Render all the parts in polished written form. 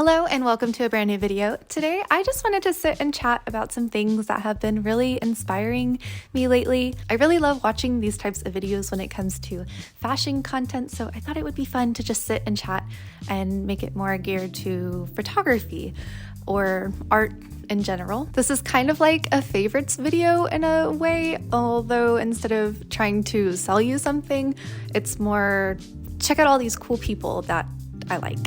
Hello and welcome to a brand new video. Today I just wanted to sit and chat about some things that have been really inspiring me lately. I really love watching these types of videos when it comes to fashion content, so I thought it would be fun to just sit and chat and make it more geared to photography or art in general. This is kind of like a favorites video in a way, although instead of trying to sell you something, it's more check out all these cool people that I like.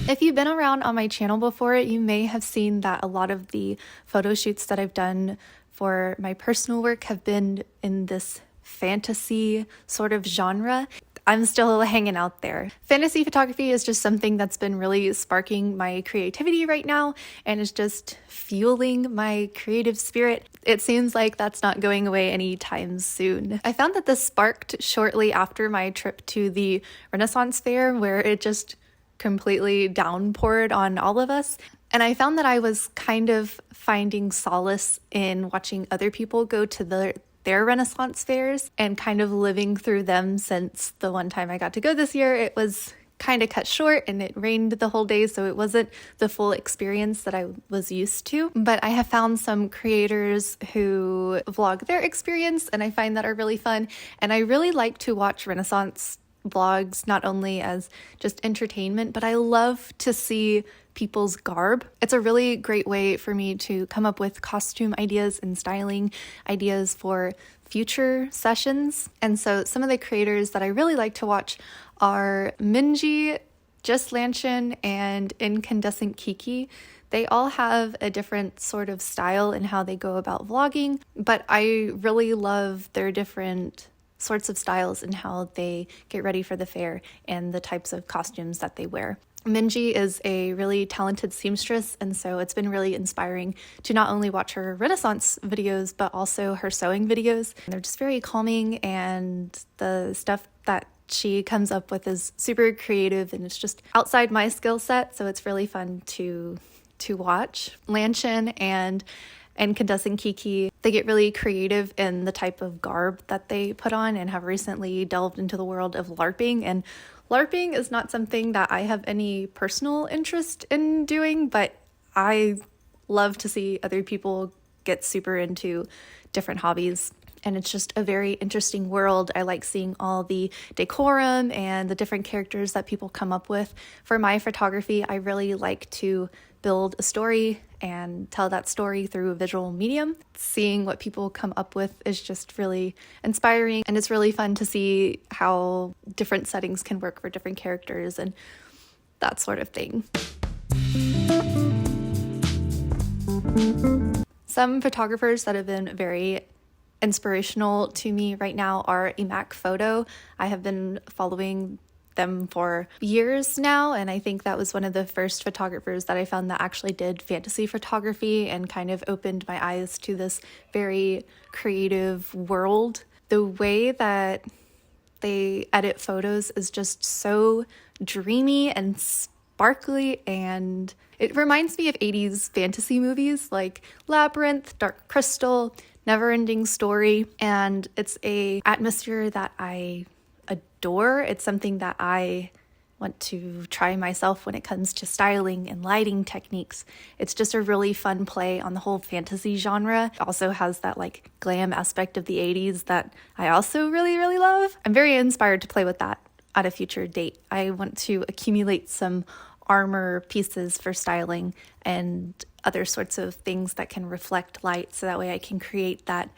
If you've been around on my channel before, you may have seen that a lot of the photo shoots that I've done for my personal work have been in this fantasy sort of genre. I'm still hanging out there. Fantasy photography is just something that's been really sparking my creativity right now and is just fueling my creative spirit. It seems like that's not going away anytime soon. I found that this sparked shortly after my trip to the Renaissance Fair, where it just completely downpoured on all of us. And I found that I was kind of finding solace in watching other people go to their Renaissance fairs and kind of living through them, since the one time I got to go this year, it was kind of cut short and it rained the whole day, so it wasn't the full experience that I was used to. But I have found some creators who vlog their experience and I find that are really fun. And I really like to watch Renaissance vlogs, not only as just entertainment, but I love to see people's garb. It's a really great way for me to come up with costume ideas and styling ideas for future sessions. And so some of the creators that I really like to watch are Minji, Just Lanchin, and Incandescent Kiki. They all have a different sort of style in how they go about vlogging, but I really love their different sorts of styles and how they get ready for the fair and the types of costumes that they wear. Minji is a really talented seamstress, and so it's been really inspiring to not only watch her Renaissance videos, but also her sewing videos. They're just very calming, and the stuff that she comes up with is super creative and it's just outside my skill set, so it's really fun to watch. Lanchin and Incandescent Kiki, they get really creative in the type of garb that they put on and have recently delved into the world of LARPing. And LARPing is not something that I have any personal interest in doing, but I love to see other people get super into different hobbies. And it's just a very interesting world. I like seeing all the decorum and the different characters that people come up with. For my photography, I really like to build a story and tell that story through a visual medium. Seeing what people come up with is just really inspiring, and it's really fun to see how different settings can work for different characters and that sort of thing. Some photographers that have been very inspirational to me right now are Emac Photo. I have been following them for years now, and I think that was one of the first photographers that I found that actually did fantasy photography and kind of opened my eyes to this very creative world. The way that they edit photos is just so dreamy and sparkly, and it reminds me of 80s fantasy movies like Labyrinth, Dark Crystal, Never-Ending Story, and it's a atmosphere that I adore. It's something that I want to try myself when it comes to styling and lighting techniques. It's just a really fun play on the whole fantasy genre. It also has that like glam aspect of the 80s that I also really, really love. I'm very inspired to play with that at a future date. I want to accumulate some armor pieces for styling and other sorts of things that can reflect light, so that way I can create that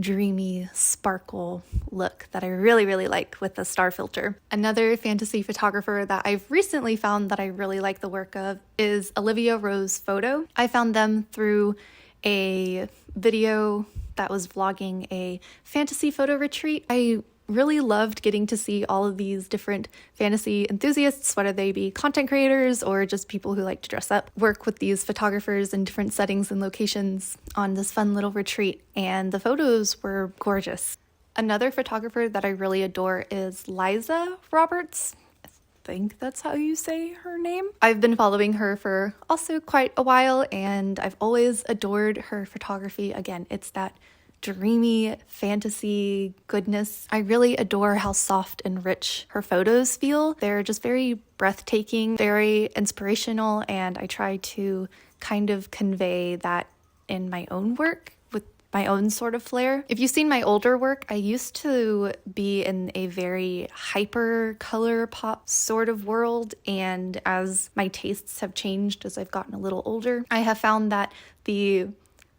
dreamy sparkle look that I really, really like with the star filter. Another fantasy photographer that I've recently found that I really like the work of is Olivia Rose Photo. I found them through a video that was vlogging a fantasy photo retreat. I really loved getting to see all of these different fantasy enthusiasts, whether they be content creators or just people who like to dress up, work with these photographers in different settings and locations on this fun little retreat, and the photos were gorgeous. Another photographer that I really adore is Liza Roberts. I think that's how you say her name. I've been following her for also quite a while, and I've always adored her photography. Again, it's that dreamy fantasy goodness. I really adore how soft and rich her photos feel. They're just very breathtaking, very inspirational, and I try to kind of convey that in my own work with my own sort of flair. If you've seen my older work, I used to be in a very hyper color pop sort of world, and as my tastes have changed as I've gotten a little older, I have found that the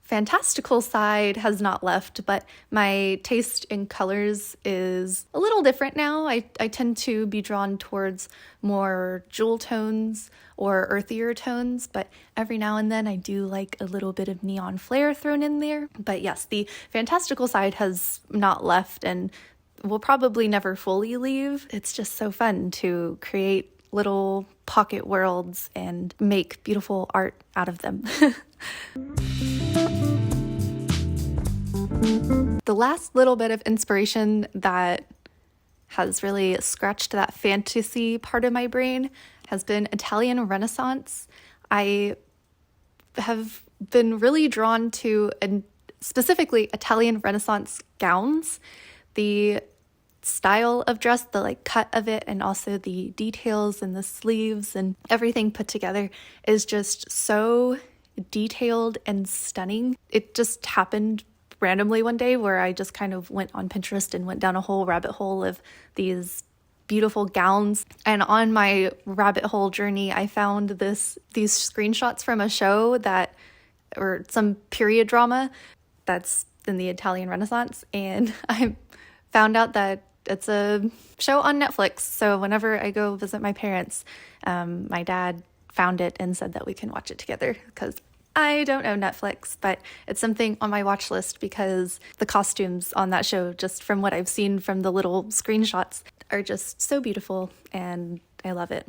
fantastical side has not left, but my taste in colors is a little different now. I tend to be drawn towards more jewel tones or earthier tones, but every now and then I do like a little bit of neon flare thrown in there. But yes, the fantastical side has not left and will probably never fully leave. It's just so fun to create little pocket worlds and make beautiful art out of them. The last little bit of inspiration that has really scratched that fantasy part of my brain has been Italian Renaissance. I have been really drawn to, and specifically Italian Renaissance gowns. The style of dress, the like cut of it, and also the details and the sleeves and everything put together is just so detailed and stunning. It just happened randomly one day where I just kind of went on Pinterest and went down a whole rabbit hole of these beautiful gowns. And on my rabbit hole journey, I found these screenshots from a show or some period drama that's in the Italian Renaissance. And I found out that it's a show on Netflix. So whenever I go visit my parents, my dad found it and said that we can watch it together because I don't own Netflix, but it's something on my watch list because the costumes on that show, just from what I've seen from the little screenshots, are just so beautiful and I love it.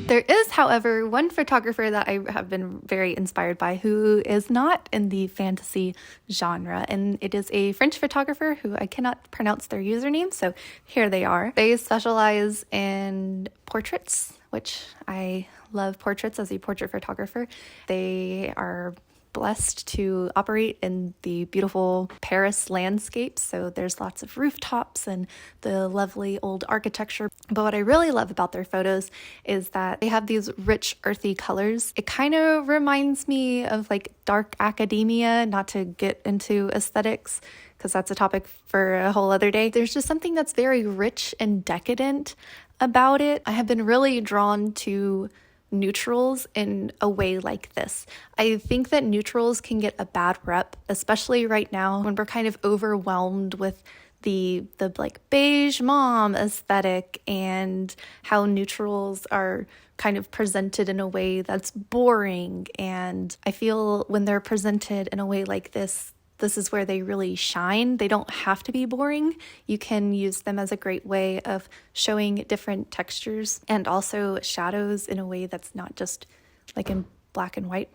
There is, however, one photographer that I have been very inspired by who is not in the fantasy genre, and it is a French photographer who I cannot pronounce their username, so here they are. They specialize in portraits, which I love portraits as a portrait photographer. They are blessed to operate in the beautiful Paris landscapes, so there's lots of rooftops and the lovely old architecture. But what I really love about their photos is that they have these rich earthy colors. It kind of reminds me of like dark academia, not to get into aesthetics because that's a topic for a whole other day. There's just something that's very rich and decadent about it. I have been really drawn to neutrals in a way like this. I think that neutrals can get a bad rep, especially right now when we're kind of overwhelmed with the like beige mom aesthetic and how neutrals are kind of presented in a way that's boring. And I feel when they're presented in a way like this is where they really shine. They don't have to be boring. You can use them as a great way of showing different textures and also shadows in a way that's not just like in black and white.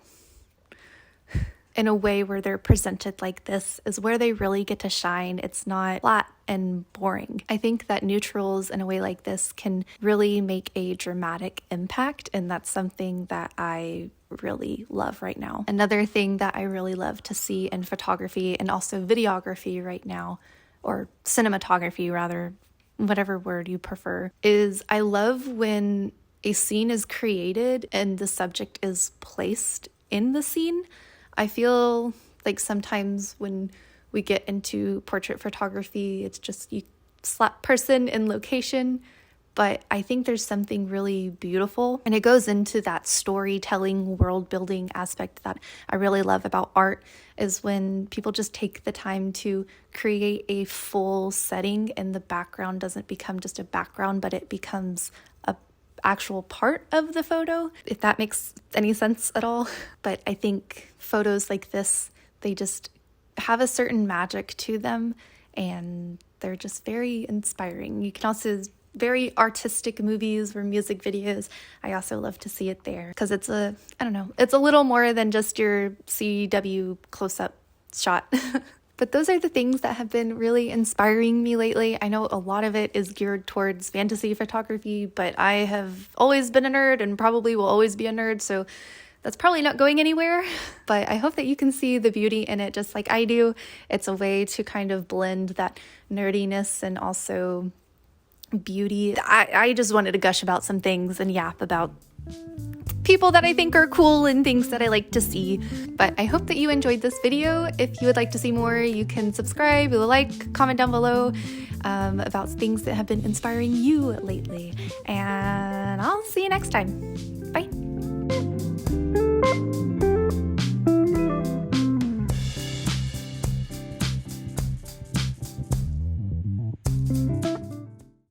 In a way where they're presented like this is where they really get to shine. It's not flat and boring. I think that neutrals in a way like this can really make a dramatic impact, and that's something that I really love right now. Another thing that I really love to see in photography and also videography right now, or cinematography rather, whatever word you prefer, is I love when a scene is created and the subject is placed in the scene. I feel like sometimes when we get into portrait photography, it's just you slap person in location, but I think there's something really beautiful, and it goes into that storytelling, world building aspect that I really love about art, is when people just take the time to create a full setting and the background doesn't become just a background, but it becomes a actual part of the photo, if that makes any sense at all. But I think photos like this, they just have a certain magic to them and they're just very inspiring. You can also very artistic movies or music videos. I also love to see it there because it's a little more than just your CW close-up shot. But those are the things that have been really inspiring me lately. I know a lot of it is geared towards fantasy photography, but I have always been a nerd and probably will always be a nerd. So that's probably not going anywhere, but I hope that you can see the beauty in it just like I do. It's a way to kind of blend that nerdiness and also beauty. I just wanted to gush about some things and yap about people that I think are cool and things that I like to see. But I hope that you enjoyed this video. If you would like to see more, you can subscribe, like, comment down below about things that have been inspiring you lately. And I'll see you next time. Bye.